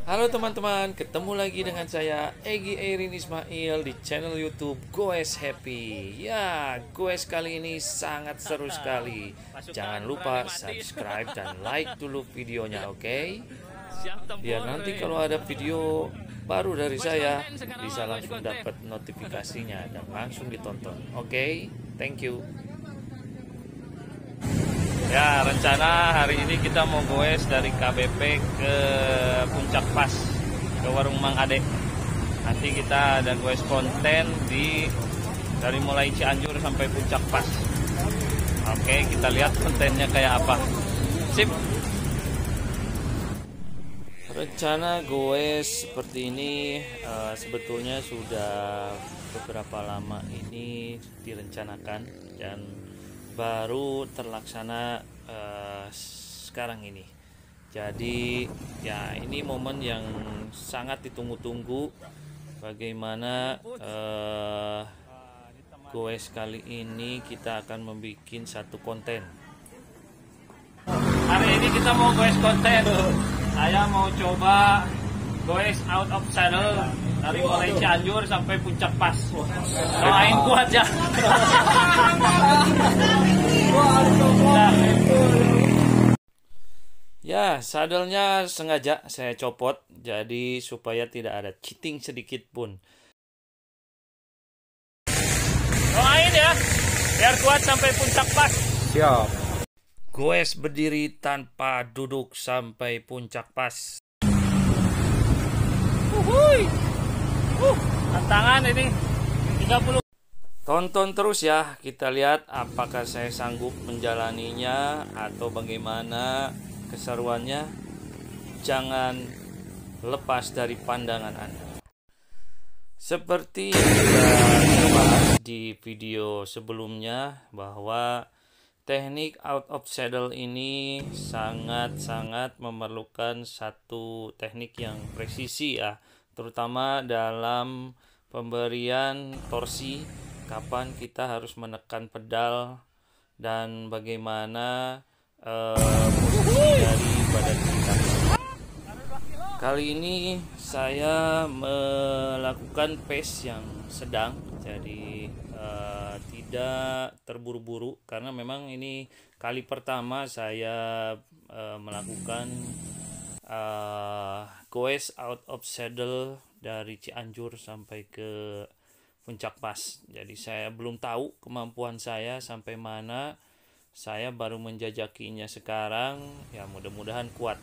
Halo teman-teman, ketemu lagi dengan saya Egi Erin Ismail di channel YouTube Goes Happy. Ya, Goes kali ini sangat seru sekali. Jangan lupa subscribe dan like dulu videonya, oke? Biar nanti kalau ada video baru dari saya bisa langsung dapat notifikasinya dan langsung ditonton. Oke? Thank you. Ya, rencana hari ini kita mau goes dari KBP ke Puncak Pas, ke warung Mang Ade. Nanti kita ada goes konten dari mulai Cianjur sampai Puncak Pas. Oke, kita lihat kontennya kayak apa. Sip. Rencana goes seperti ini sebetulnya sudah beberapa lama ini direncanakan dan baru terlaksana sekarang ini. Jadi ya ini momen yang sangat ditunggu-tunggu. Bagaimana goes kali ini kita akan membuat satu konten. Hari ini kita mau goes konten. Saya mau coba goes out of saddle dari mulai Cianjur sampai Puncak Pas. Doain kuat ya. Ya, sadelnya sengaja saya copot jadi supaya tidak ada cheating sedikit pun. Doain ya, biar kuat sampai Puncak Pas. Siap. Goes berdiri tanpa duduk sampai Puncak Pas. Tantangan ini 30. Tonton terus ya, kita lihat apakah saya sanggup menjalaninya atau bagaimana keseruannya. Jangan lepas dari pandangan Anda. Seperti yang kita bahas di video sebelumnya bahwa teknik out of saddle ini sangat-sangat memerlukan satu teknik yang presisi ya, terutama dalam pemberian torsi, kapan kita harus menekan pedal dan bagaimana posisi dari badan kita. Kali ini saya melakukan pace yang sedang, jadi tidak terburu-buru karena memang ini kali pertama saya melakukan goes out of saddle dari Cianjur sampai ke Puncak Pas. Jadi saya belum tahu kemampuan saya sampai mana. Saya baru menjajakinya sekarang, ya mudah-mudahan kuat.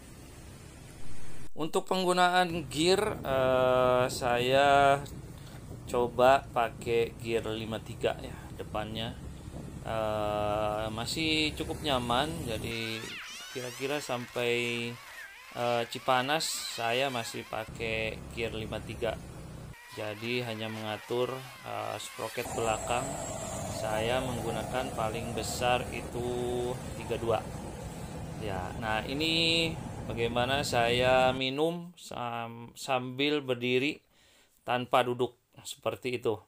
Untuk penggunaan gear saya coba pakai gear 53 ya depannya. Masih cukup nyaman, jadi kira-kira sampai Cipanas saya masih pakai gear 53. Jadi hanya mengatur sprocket belakang saya menggunakan paling besar itu 32 ya. Nah ini bagaimana saya minum sambil berdiri tanpa duduk seperti itu.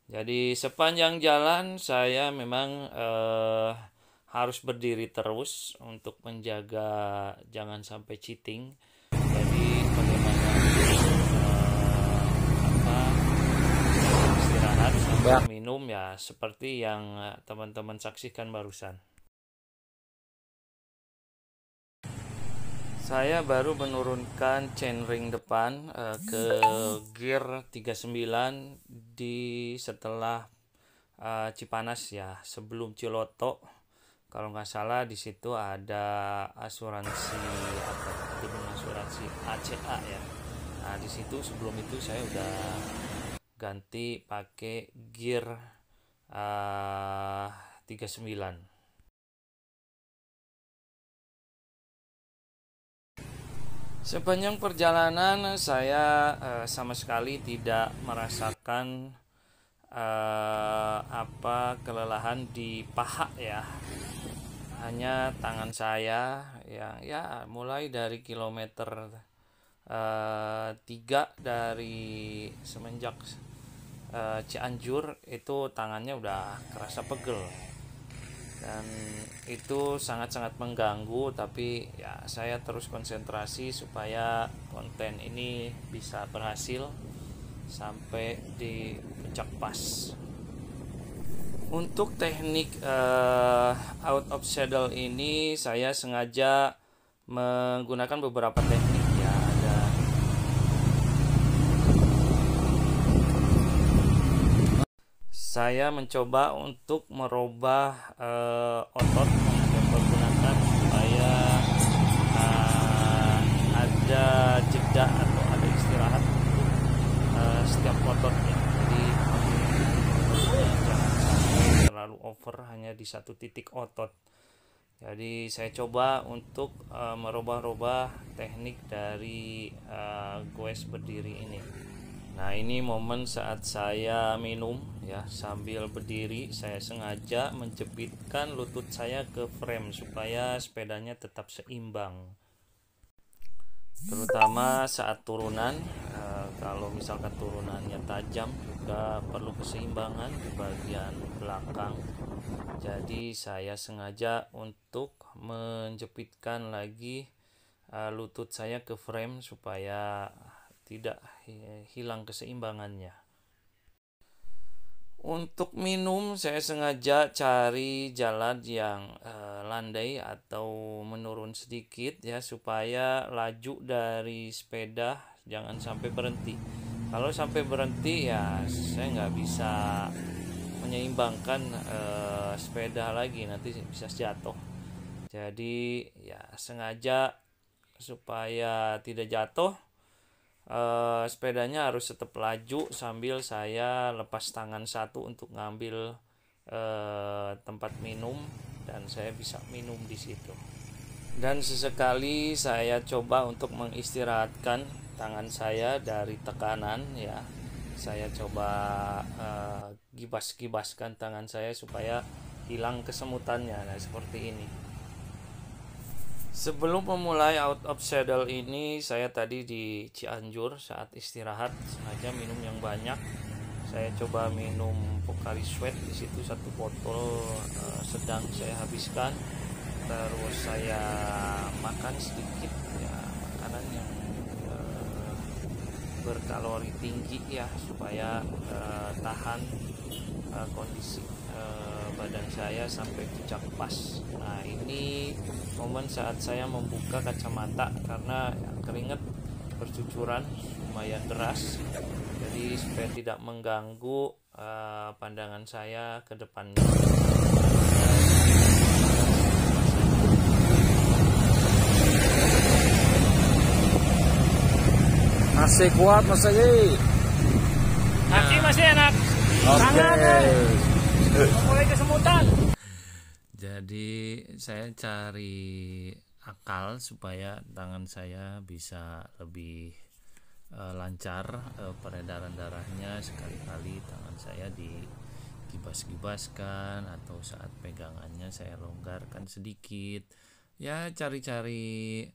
Jadi sepanjang jalan saya memang harus berdiri terus untuk menjaga jangan sampai cheating. Jadi bagaimana istirahat sambil minum ya seperti yang teman-teman saksikan barusan. Saya baru menurunkan chainring depan ke gear 39 setelah Cipanas ya, sebelum Ciloto. Kalau nggak salah di situ ada asuransi gedung asuransi ACA ya. Nah di situ sebelum itu saya udah ganti pakai gear 39. Sepanjang perjalanan saya sama sekali tidak merasakan kelelahan di paha ya. Hanya tangan saya yang ya mulai dari kilometer 3 dari semenjak Cianjur itu tangannya udah kerasa pegel. dan itu sangat-sangat mengganggu, tapi ya saya terus konsentrasi supaya konten ini bisa berhasil sampai di puncak pas. Untuk teknik out of saddle ini saya sengaja menggunakan beberapa teknik ya. Saya mencoba untuk merubah otot yang menggunakan supaya ada jeda atau ada istirahat untuk setiap ototnya. Jadi jangan sampai terlalu over hanya di satu titik otot. Jadi saya coba untuk merubah-rubah teknik dari goes berdiri ini. Nah, ini momen saat saya minum ya, sambil berdiri saya sengaja menjepitkan lutut saya ke frame supaya sepedanya tetap seimbang. Terutama saat turunan, kalau misalkan turunannya tajam juga perlu keseimbangan di bagian belakang. Jadi saya sengaja untuk menjepitkan lagi lutut saya ke frame supaya tidak hilang keseimbangannya. Untuk minum saya sengaja cari jalan yang landai atau menurun sedikit ya, supaya laju dari sepeda jangan sampai berhenti. Kalau sampai berhenti ya saya nggak bisa menyeimbangkan sepeda lagi, nanti bisa jatuh. Jadi ya sengaja supaya tidak jatuh, sepedanya harus tetap laju sambil saya lepas tangan satu untuk ngambil tempat minum, dan saya bisa minum di situ. Dan sesekali saya coba untuk mengistirahatkan tangan saya dari tekanan ya. Saya coba gibas-gibaskan tangan saya supaya hilang kesemutannya. Nah, seperti ini. Sebelum memulai out of saddle ini, saya tadi di Cianjur saat istirahat sengaja minum yang banyak. Saya coba minum Pocari Sweat, di situ satu botol sedang saya habiskan. Terus saya makan sedikit ya, makanan yang berkalori tinggi ya, supaya tahan kondisi badan saya sampai puncak pas. Nah, ini momen saat saya membuka kacamata karena ya, keringat bercucuran lumayan deras, jadi supaya tidak mengganggu pandangan saya ke depannya. Masih kuat Mas Egi? Masih enak. Mulai kesemutan. Jadi saya cari akal supaya tangan saya bisa lebih lancar peredaran darahnya. Sekali-kali tangan saya digibas-gibaskan, atau saat pegangannya saya longgarkan sedikit. Ya, cari-cari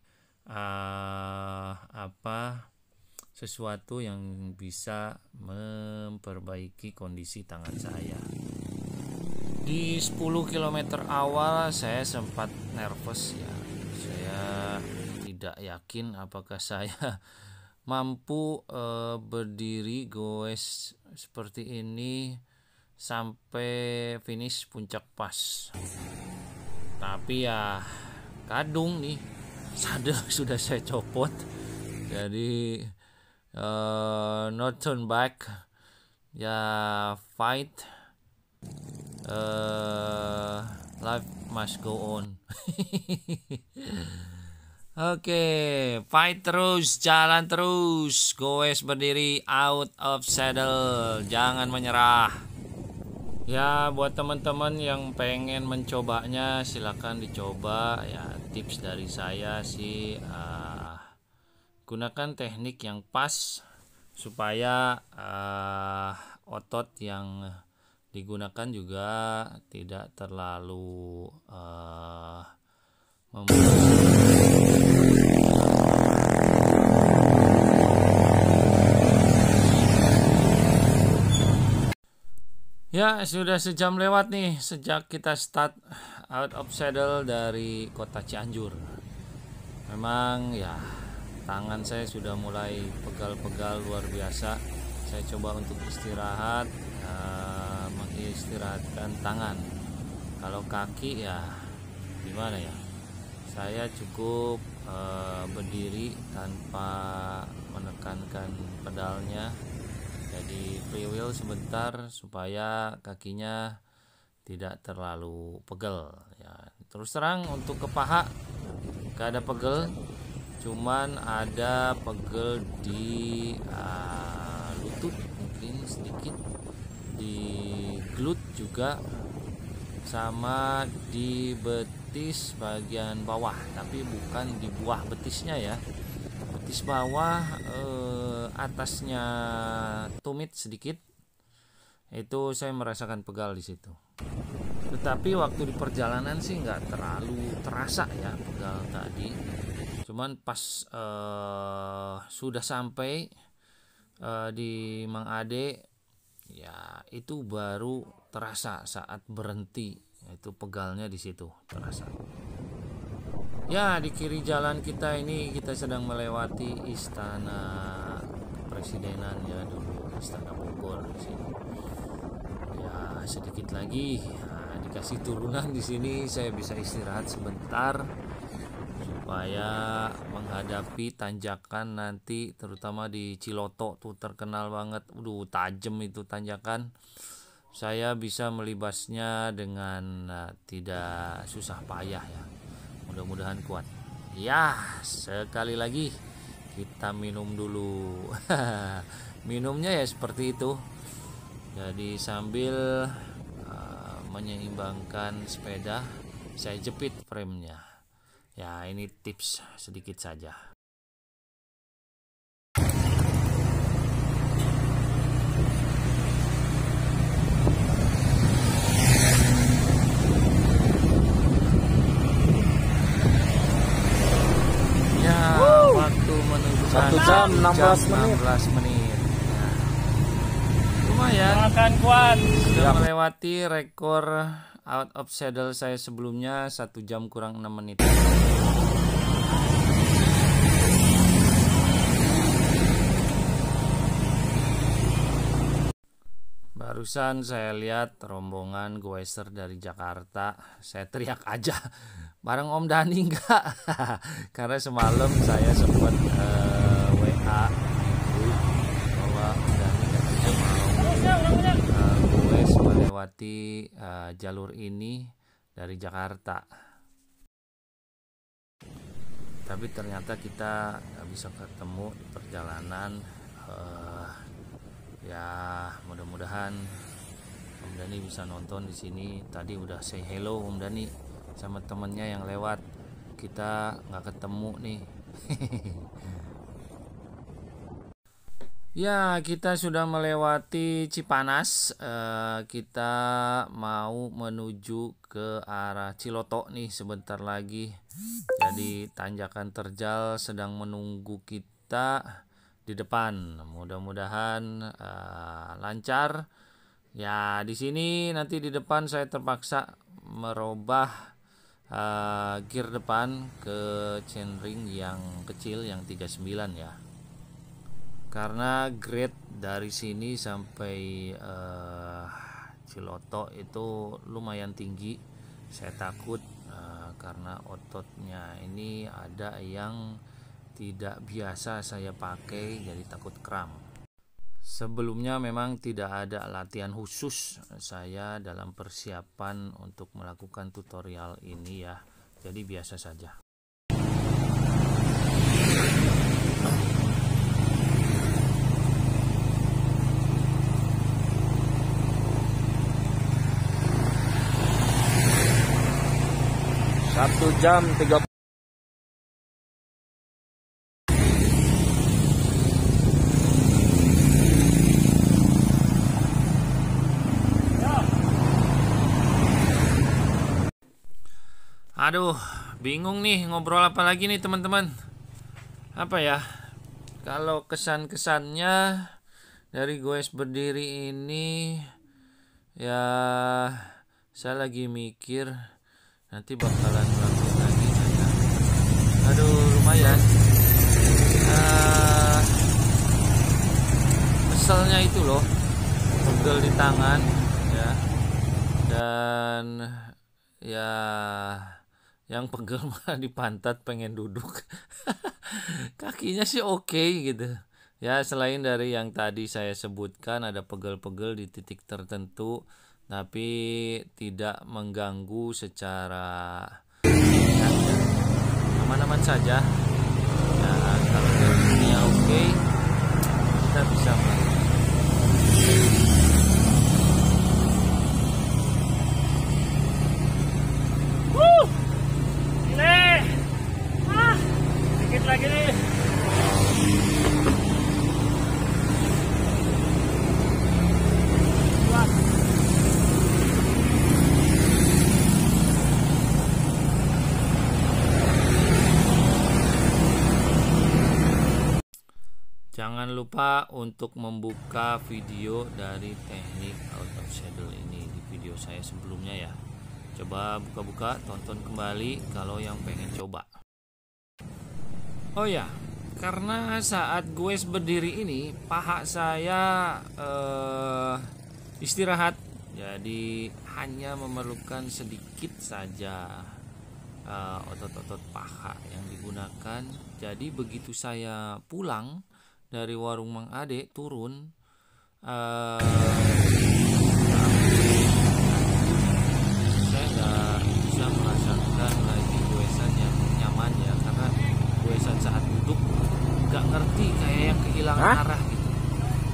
sesuatu yang bisa memperbaiki kondisi tangan saya. Di 10 km awal saya sempat nervous ya. Saya tidak yakin apakah saya mampu berdiri goes seperti ini sampai finish puncak pas. Tapi ya kadung nih, sadel sudah saya copot. Jadi not turn back ya, fight, life must go on. Oke, fight terus, jalan terus, goes berdiri, out of saddle, jangan menyerah. Ya, buat teman-teman yang pengen mencobanya silakan dicoba ya. Tips dari saya sih, gunakan teknik yang pas supaya otot yang digunakan juga tidak terlalu Ya, sudah sejam lewat nih sejak kita start out of saddle dari kota Cianjur. Memang ya tangan saya sudah mulai pegal-pegal luar biasa. Saya coba untuk istirahat, mengistirahatkan tangan. Kalau kaki ya gimana ya, saya cukup berdiri tanpa menekankan pedalnya, jadi free wheel sebentar supaya kakinya tidak terlalu pegel ya. Terus terang untuk ke paha gak ada pegel, cuman ada pegel di lutut mungkin sedikit, di glute juga, sama di betis bagian bawah, tapi bukan di buah betisnya ya, betis bawah, atasnya tumit sedikit, itu saya merasakan pegal di situ. Tetapi waktu di perjalanan sih nggak terlalu terasa ya pegal tadi, cuman pas sudah sampai di Mang Ade ya itu baru terasa saat berhenti, itu pegalnya di situ terasa. Ya, di kiri jalan kita ini kita sedang melewati Istana Kepresidenan ya, dulu Istana Bogor di sini. Ya, sedikit lagi dikasih turunan di sini, saya bisa istirahat sebentar supaya menghadapi tanjakan nanti, terutama di Ciloto tuh terkenal banget, tajam itu tanjakan. Saya bisa melibasnya dengan tidak susah payah ya. Mudah-mudahan kuat. Ya, sekali lagi kita minum dulu. Minumnya ya seperti itu. Jadi sambil menyeimbangkan sepeda, saya jepit frame-nya. Ya, ini tips sedikit saja. Waktu menunjukkan 1 jam 16 menit. Nah, lumayan Makan kuat. sudah melewati rekor out of saddle saya sebelumnya, 1 jam kurang 6 menit. Barusan saya lihat rombongan goeser dari Jakarta, saya teriak aja, bareng Om Dani enggak? Karena semalam saya sempat WA bahwa Om Dani katanya mau goes melewati jalur ini dari Jakarta. Tapi ternyata kita nggak bisa ketemu di perjalanan. Ya, mudah-mudahan Om Dani bisa nonton di sini. Tadi udah say hello Om Dani sama temennya yang lewat, kita nggak ketemu nih. Ya, kita sudah melewati Cipanas. Kita mau menuju ke arah Ciloto nih sebentar lagi. Jadi tanjakan terjal sedang menunggu kita di depan. Mudah-mudahan lancar. Ya, di sini nanti di depan saya terpaksa merubah gear depan ke chainring yang kecil, yang 39 ya. Karena grade dari sini sampai Ciloto itu lumayan tinggi. Saya takut karena ototnya ini ada yang tidak biasa saya pakai, jadi takut kram. Sebelumnya memang tidak ada latihan khusus saya dalam persiapan untuk melakukan tutorial ini ya, jadi biasa saja. Satu jam 30. Aduh, bingung nih ngobrol apa lagi nih teman-teman. Apa ya? Kalau kesan-kesannya dari goes berdiri ini ya, saya lagi mikir nanti bakalan ngelakuin lagi saya. Aduh, lumayan. Keselnya itu loh, pegel di tangan ya, dan ya yang pegel malah di pantat, pengen duduk. Kakinya sih oke gitu ya, selain dari yang tadi saya sebutkan, ada pegel-pegel di titik tertentu, tapi tidak mengganggu secara aman-aman saja ya. Kalau jadinya oke, kita bisa melakukan. Dikit lagi nih. Jangan lupa untuk membuka video dari teknik auto saddle ini di video saya sebelumnya ya. Coba buka-buka, tonton kembali kalau yang pengen coba. Oh ya, karena saat gue berdiri ini paha saya istirahat, jadi hanya memerlukan sedikit saja otot-otot paha yang digunakan. Jadi begitu saya pulang dari warung Mang Ade, turun saya nggak bisa merasakan lagi goesan yang nyaman ya, karena goesan saat duduk nggak ngerti, kayak yang kehilangan arah gitu.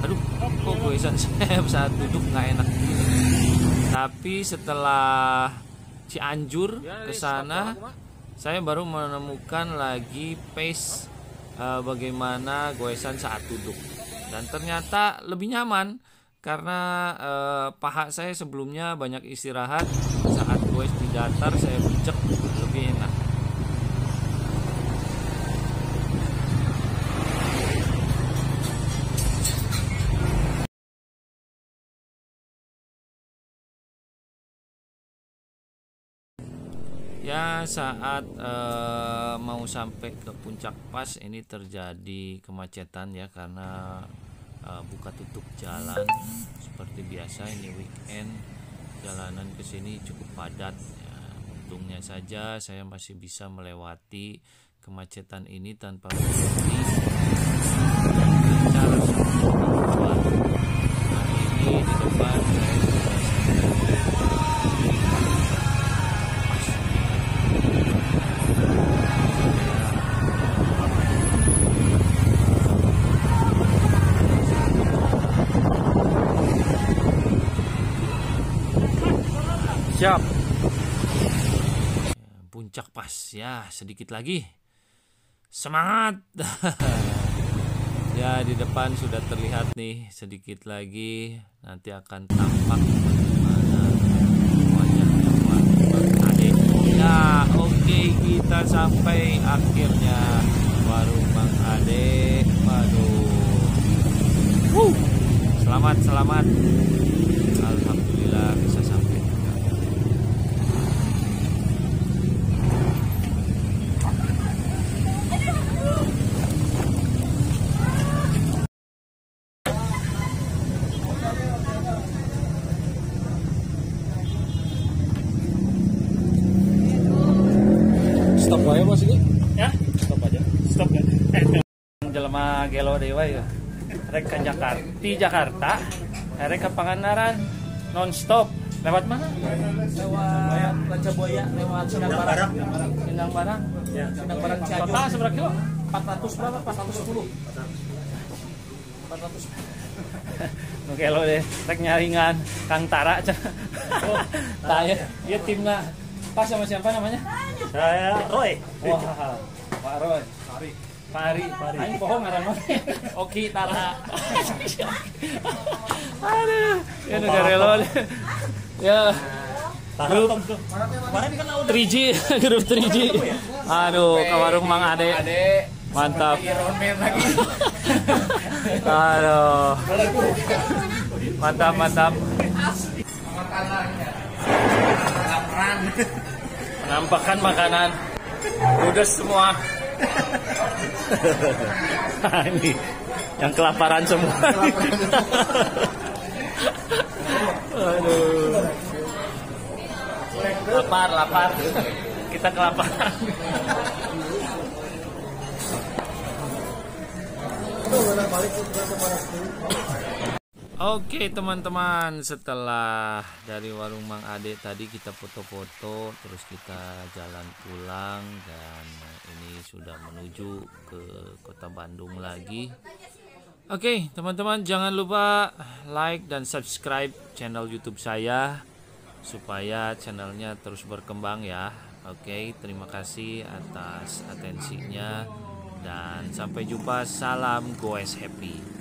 Aduh, kok goesan saya saat duduk nggak enak gitu. Tapi setelah Cianjur ke sana, saya baru menemukan lagi pace bagaimana goesan saat duduk, dan ternyata lebih nyaman karena paha saya sebelumnya banyak istirahat. Saat goes di datar saya becek, lebih enak. Ya, saat mau sampai ke puncak pas ini terjadi kemacetan ya, karena buka tutup jalan seperti biasa. Ini weekend, jalanan ke sini cukup padat ya. Untungnya saja saya masih bisa melewati kemacetan ini tanpa berhenti. Lancar sampai tujuan. Nah, ini di depan saya sudah Siap. Puncak pas ya, sedikit lagi. Semangat. Ya, di depan sudah terlihat nih, sedikit lagi nanti akan tampak bagaimana wajahnya Mang Ade. Ya, oke, kita sampai akhirnya warung Mang Ade. Waduh. Selamat. Alhamdulillah bisa sampai. Stop aja Mas ini. Ya, Stop aja. stop kan. Jelema gelo dewa ya. Rek ka Jakarta, di Jakarta, rek ka Pangandaran non-stop. Lewat mana? Lewat Raja Buaya, lewat Sindang Barang. Sindang Barang. Ya, Sindang Barang Cianjur. Total seberapa kilo? 400 berapa? 410. 400. Nu gelo deh, rek nyaringan Kang Tara. Tanya, dia timna pas sama siapa namanya? Saya Roy. Wah, Pak Roy. Pak Ari. Aing bohong ngaran mah. Oki Tara. Aduh, ya negara relo. Ya. Grup Kemarin kan udah 3G, grup 3G. Aduh, ke warung Mang Ade. Mantap. Aduh. Mantap. nampakkan makanan ludes semua. Nah, ini yang kelaparan semua. Aduh. Lapar. Kita kelaparan. Oke teman-teman, setelah dari warung Mang Ade tadi kita foto-foto, terus kita jalan pulang, dan ini sudah menuju ke kota Bandung lagi. Oke teman-teman, jangan lupa like dan subscribe channel YouTube saya supaya channelnya terus berkembang ya. Oke, terima kasih atas atensinya dan sampai jumpa. Salam goes happy.